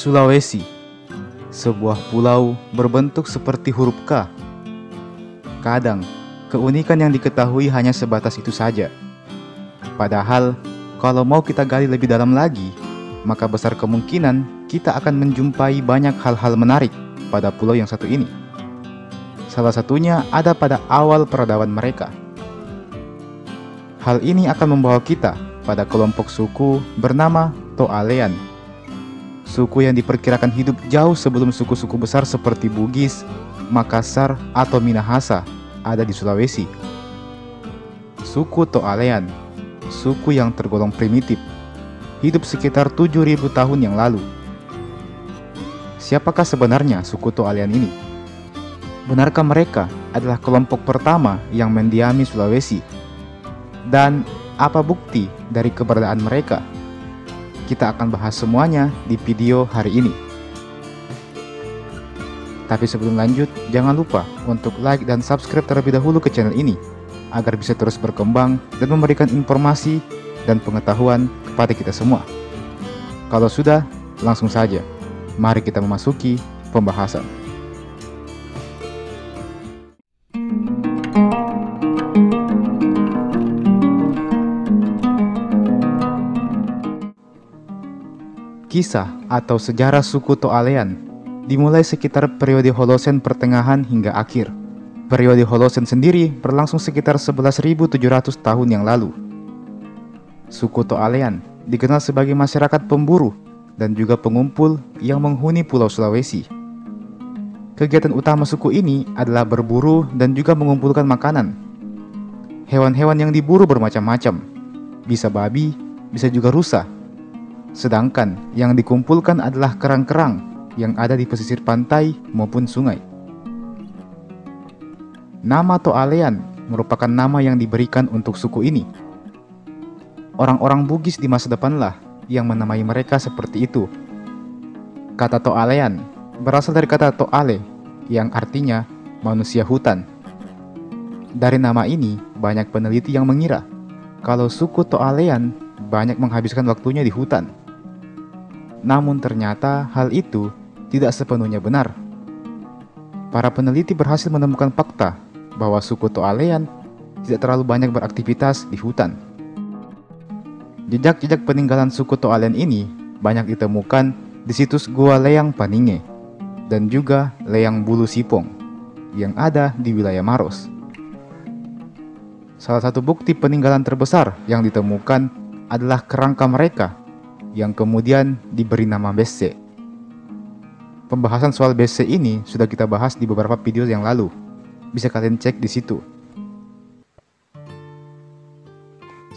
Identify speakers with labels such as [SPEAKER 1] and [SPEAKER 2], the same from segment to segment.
[SPEAKER 1] Sulawesi, sebuah pulau berbentuk seperti huruf K. Kadang, keunikan yang diketahui hanya sebatas itu saja. Padahal, kalau mau kita gali lebih dalam lagi, maka besar kemungkinan kita akan menjumpai banyak hal-hal menarik pada pulau yang satu ini. Salah satunya ada pada awal peradaban mereka. Hal ini akan membawa kita pada kelompok suku bernama Toalean. Suku yang diperkirakan hidup jauh sebelum suku-suku besar seperti Bugis, Makassar, atau Minahasa ada di Sulawesi. Suku Toalean, suku yang tergolong primitif, hidup sekitar 7.000 tahun yang lalu. Siapakah sebenarnya suku Toalean ini? Benarkah mereka adalah kelompok pertama yang mendiami Sulawesi? Dan apa bukti dari keberadaan mereka? Kita akan bahas semuanya di video hari ini. Tapi sebelum lanjut, jangan lupa untuk like dan subscribe terlebih dahulu ke channel ini agar bisa terus berkembang dan memberikan informasi dan pengetahuan kepada kita semua. Kalau sudah, langsung saja. Mari kita memasuki pembahasan. Kisah atau sejarah suku Toalean dimulai sekitar periode Holosen pertengahan hingga akhir. Periode Holosen sendiri berlangsung sekitar 11.700 tahun yang lalu. Suku Toalean dikenal sebagai masyarakat pemburu dan juga pengumpul yang menghuni Pulau Sulawesi. Kegiatan utama suku ini adalah berburu dan juga mengumpulkan makanan. Hewan-hewan yang diburu bermacam-macam, bisa babi, bisa juga rusa. Sedangkan yang dikumpulkan adalah kerang-kerang yang ada di pesisir pantai maupun sungai. Nama Toalean merupakan nama yang diberikan untuk suku ini. Orang-orang Bugis di masa depanlah yang menamai mereka seperti itu. Kata Toalean berasal dari kata Toale yang artinya manusia hutan. Dari nama ini, banyak peneliti yang mengira kalau suku Toalean banyak menghabiskan waktunya di hutan. Namun ternyata hal itu tidak sepenuhnya benar. Para peneliti berhasil menemukan fakta bahwa suku Toalean tidak terlalu banyak beraktivitas di hutan. Jejak-jejak peninggalan suku Toalean ini banyak ditemukan di situs Gua Leyang Paninge dan juga Leyang Bulu Sipong yang ada di wilayah Maros. Salah satu bukti peninggalan terbesar yang ditemukan adalah kerangka mereka yang kemudian diberi nama Besse. Pembahasan soal Besse ini sudah kita bahas di beberapa video yang lalu. Bisa kalian cek di situ.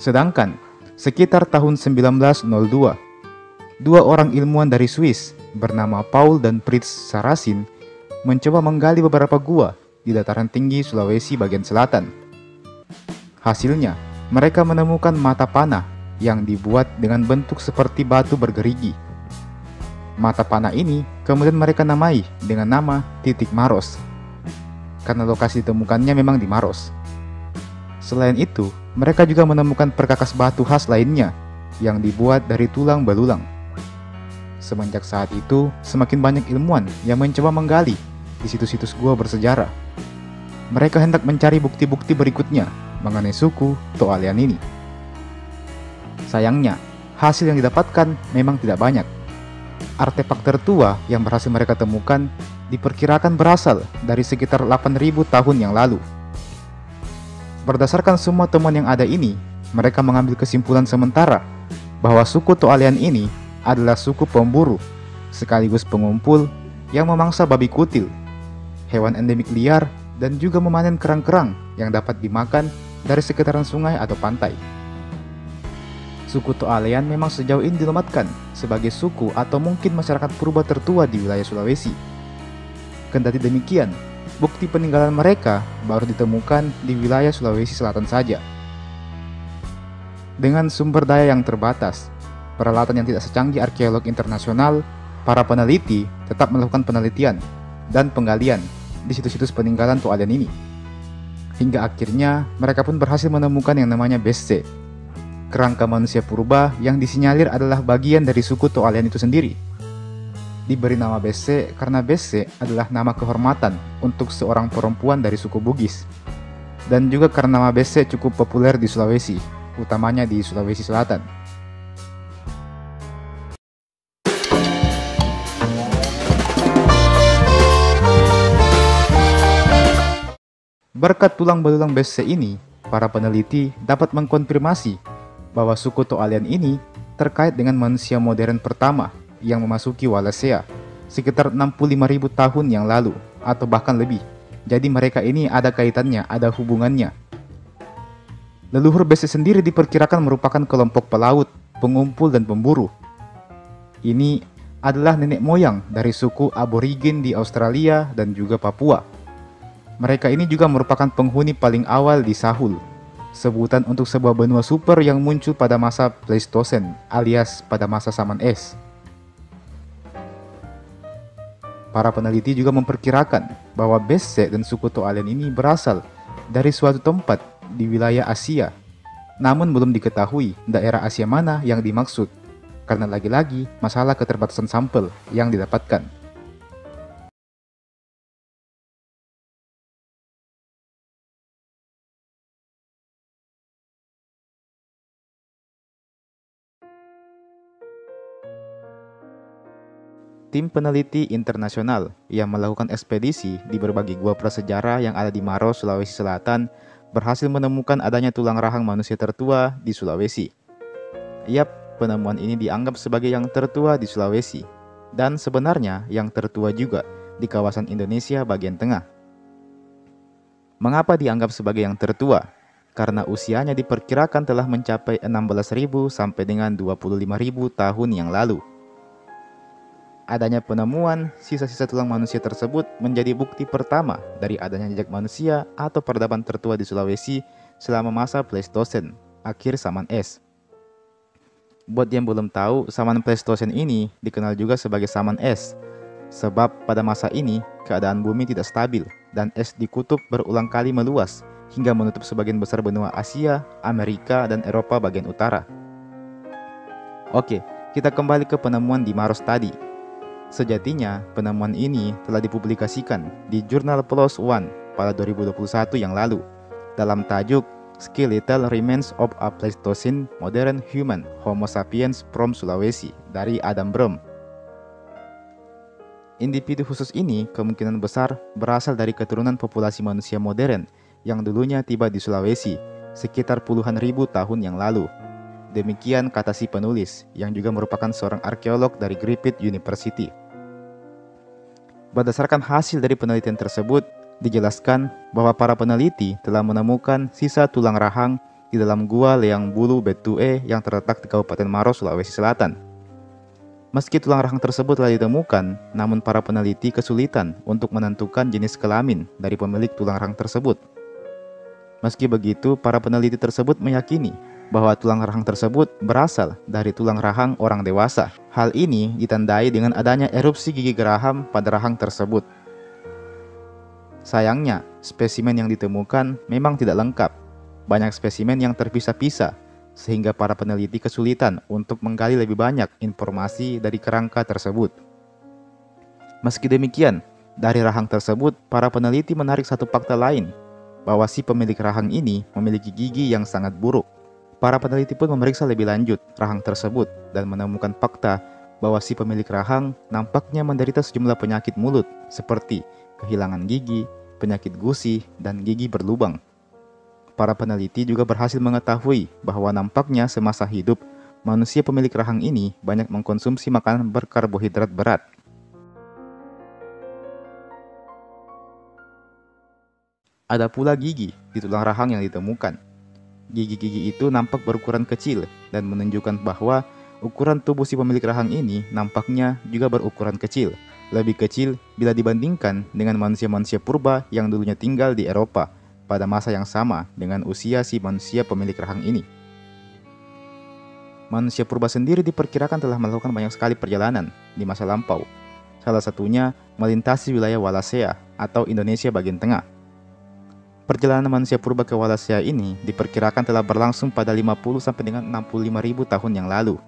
[SPEAKER 1] Sedangkan sekitar tahun 1902, dua orang ilmuwan dari Swiss bernama Paul dan Fritz Sarrazin mencoba menggali beberapa gua di dataran tinggi Sulawesi bagian selatan. Hasilnya, mereka menemukan mata panah yang dibuat dengan bentuk seperti batu bergerigi. Mata panah ini kemudian mereka namai dengan nama Titik Maros, karena lokasi ditemukannya memang di Maros. Selain itu, mereka juga menemukan perkakas batu khas lainnya yang dibuat dari tulang belulang. Semenjak saat itu, semakin banyak ilmuwan yang mencoba menggali di situs-situs gua bersejarah. Mereka hendak mencari bukti-bukti berikutnya mengenai suku Toalean ini. Sayangnya, hasil yang didapatkan memang tidak banyak. Artefak tertua yang berhasil mereka temukan diperkirakan berasal dari sekitar 8.000 tahun yang lalu. Berdasarkan semua temuan yang ada ini, mereka mengambil kesimpulan sementara bahwa suku Toalean ini adalah suku pemburu, sekaligus pengumpul yang memangsa babi kutil, hewan endemik liar, dan juga memanen kerang-kerang yang dapat dimakan dari sekitaran sungai atau pantai. Suku Toalean memang sejauh ini dilomatkan sebagai suku atau mungkin masyarakat purba tertua di wilayah Sulawesi. Kendati demikian, bukti peninggalan mereka baru ditemukan di wilayah Sulawesi Selatan saja. Dengan sumber daya yang terbatas, peralatan yang tidak secanggih arkeolog internasional, para peneliti tetap melakukan penelitian dan penggalian di situs-situs peninggalan Toalean ini. Hingga akhirnya mereka pun berhasil menemukan yang namanya Besse, kerangka manusia purba yang disinyalir adalah bagian dari suku Toalean itu sendiri. Diberi nama Bese karena Bese adalah nama kehormatan untuk seorang perempuan dari suku Bugis. Dan juga karena nama Bese cukup populer di Sulawesi, utamanya di Sulawesi Selatan. Berkat tulang belulang Bese ini, para peneliti dapat mengkonfirmasi bahwa suku Toalian ini terkait dengan manusia modern pertama yang memasuki Wallacea sekitar 65.000 tahun yang lalu atau bahkan lebih. Jadi mereka ini ada kaitannya, ada hubungannya. Leluhur Bese sendiri diperkirakan merupakan kelompok pelaut, pengumpul dan pemburu. Ini adalah nenek moyang dari suku Aborigin di Australia dan juga Papua. Mereka ini juga merupakan penghuni paling awal di Sahul, sebutan untuk sebuah benua super yang muncul pada masa Pleistosen alias pada masa Saman Es. Para peneliti juga memperkirakan bahwa Bese dan suku Toalian ini berasal dari suatu tempat di wilayah Asia, namun belum diketahui daerah Asia mana yang dimaksud, karena lagi-lagi masalah keterbatasan sampel yang didapatkan. Tim peneliti internasional yang melakukan ekspedisi di berbagai gua prasejarah yang ada di Maros, Sulawesi Selatan berhasil menemukan adanya tulang rahang manusia tertua di Sulawesi. Yap, penemuan ini dianggap sebagai yang tertua di Sulawesi, dan sebenarnya yang tertua juga di kawasan Indonesia bagian tengah. Mengapa dianggap sebagai yang tertua? Karena usianya diperkirakan telah mencapai 16.000 sampai dengan 25.000 tahun yang lalu. Adanya penemuan sisa-sisa tulang manusia tersebut menjadi bukti pertama dari adanya jejak manusia atau peradaban tertua di Sulawesi selama masa Pleistosen, akhir Saman Es. Buat yang belum tahu, Saman Pleistosen ini dikenal juga sebagai Saman Es, sebab pada masa ini keadaan bumi tidak stabil dan es di kutub berulang kali meluas hingga menutup sebagian besar benua Asia, Amerika, dan Eropa bagian utara. Oke, kita kembali ke penemuan di Maros tadi. Sejatinya, penemuan ini telah dipublikasikan di jurnal PLOS ONE pada 2021 yang lalu dalam tajuk Skeletal Remains of a Pleistocene Modern Human Homo sapiens from Sulawesi dari Adam Brom. Individu khusus ini kemungkinan besar berasal dari keturunan populasi manusia modern yang dulunya tiba di Sulawesi sekitar puluhan ribu tahun yang lalu. Demikian kata si penulis, yang juga merupakan seorang arkeolog dari Griffith University. Berdasarkan hasil dari penelitian tersebut, dijelaskan bahwa para peneliti telah menemukan sisa tulang rahang di dalam gua Leang Bulu Betue yang terletak di Kabupaten Maros, Sulawesi Selatan. Meski tulang rahang tersebut telah ditemukan, namun para peneliti kesulitan untuk menentukan jenis kelamin dari pemilik tulang rahang tersebut. Meski begitu, para peneliti tersebut meyakini bahwa tulang rahang tersebut berasal dari tulang rahang orang dewasa. Hal ini ditandai dengan adanya erupsi gigi geraham pada rahang tersebut. Sayangnya, spesimen yang ditemukan memang tidak lengkap. Banyak spesimen yang terpisah-pisah, sehingga para peneliti kesulitan untuk menggali lebih banyak informasi dari kerangka tersebut. Meski demikian, dari rahang tersebut, para peneliti menarik satu fakta lain, bahwa si pemilik rahang ini memiliki gigi yang sangat buruk. Para peneliti pun memeriksa lebih lanjut rahang tersebut dan menemukan fakta bahwa si pemilik rahang nampaknya menderita sejumlah penyakit mulut seperti kehilangan gigi, penyakit gusi, dan gigi berlubang. Para peneliti juga berhasil mengetahui bahwa nampaknya semasa hidup, manusia pemilik rahang ini banyak mengkonsumsi makanan berkarbohidrat berat. Ada pula gigi di tulang rahang yang ditemukan. Gigi-gigi itu nampak berukuran kecil dan menunjukkan bahwa ukuran tubuh si pemilik rahang ini nampaknya juga berukuran kecil. Lebih kecil bila dibandingkan dengan manusia-manusia purba yang dulunya tinggal di Eropa pada masa yang sama dengan usia si manusia pemilik rahang ini. Manusia purba sendiri diperkirakan telah melakukan banyak sekali perjalanan di masa lampau. Salah satunya melintasi wilayah Wallacea atau Indonesia bagian tengah. Perjalanan manusia purba ke Wallacea ini diperkirakan telah berlangsung pada 50 sampai dengan 65.000 tahun yang lalu.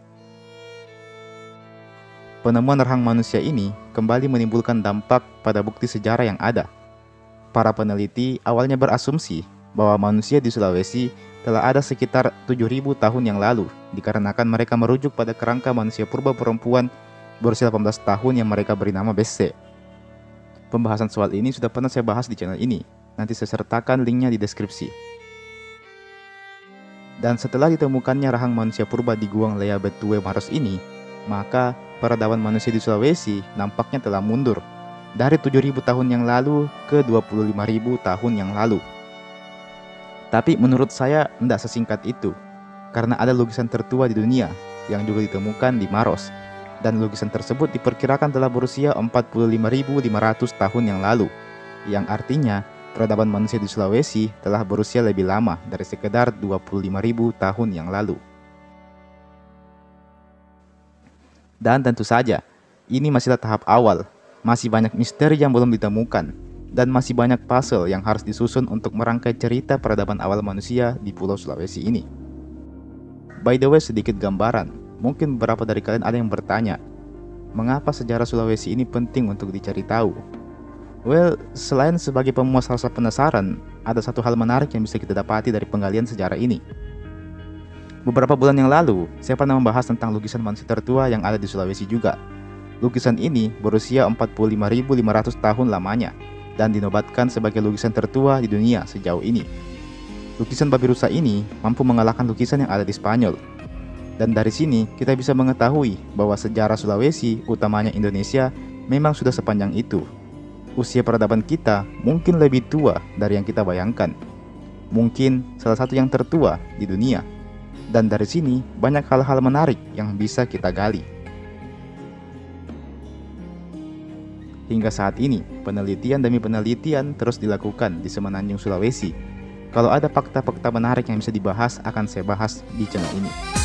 [SPEAKER 1] Penemuan rahang manusia ini kembali menimbulkan dampak pada bukti sejarah yang ada. Para peneliti awalnya berasumsi bahwa manusia di Sulawesi telah ada sekitar 7.000 tahun yang lalu, dikarenakan mereka merujuk pada kerangka manusia purba perempuan berusia 18 tahun yang mereka beri nama Besse. Pembahasan soal ini sudah pernah saya bahas di channel ini, nanti saya sertakan linknya di deskripsi. Dan setelah ditemukannya rahang manusia purba di Guang Lea Betue Maros ini, maka peradaban manusia di Sulawesi nampaknya telah mundur dari 7.000 tahun yang lalu ke 25.000 tahun yang lalu. Tapi menurut saya tidak sesingkat itu, karena ada lukisan tertua di dunia yang juga ditemukan di Maros, dan lukisan tersebut diperkirakan telah berusia 45.500 tahun yang lalu, yang artinya peradaban manusia di Sulawesi telah berusia lebih lama dari sekedar 25.000 tahun yang lalu. Dan tentu saja, ini masihlah tahap awal, masih banyak misteri yang belum ditemukan, dan masih banyak puzzle yang harus disusun untuk merangkai cerita peradaban awal manusia di Pulau Sulawesi ini. By the way, sedikit gambaran, mungkin beberapa dari kalian ada yang bertanya, mengapa sejarah Sulawesi ini penting untuk dicari tahu? Well, selain sebagai pemuas rasa penasaran, ada satu hal menarik yang bisa kita dapati dari penggalian sejarah ini. Beberapa bulan yang lalu, saya pernah membahas tentang lukisan manusia tertua yang ada di Sulawesi juga. Lukisan ini berusia 45.500 tahun lamanya dan dinobatkan sebagai lukisan tertua di dunia sejauh ini. Lukisan babi rusa ini mampu mengalahkan lukisan yang ada di Spanyol. Dan dari sini kita bisa mengetahui bahwa sejarah Sulawesi, utamanya Indonesia, memang sudah sepanjang itu. Usia peradaban kita mungkin lebih tua dari yang kita bayangkan. Mungkin salah satu yang tertua di dunia. Dan dari sini banyak hal-hal menarik yang bisa kita gali. Hingga saat ini, penelitian demi penelitian terus dilakukan di Semenanjung Sulawesi. Kalau ada fakta-fakta menarik yang bisa dibahas, akan saya bahas di channel ini.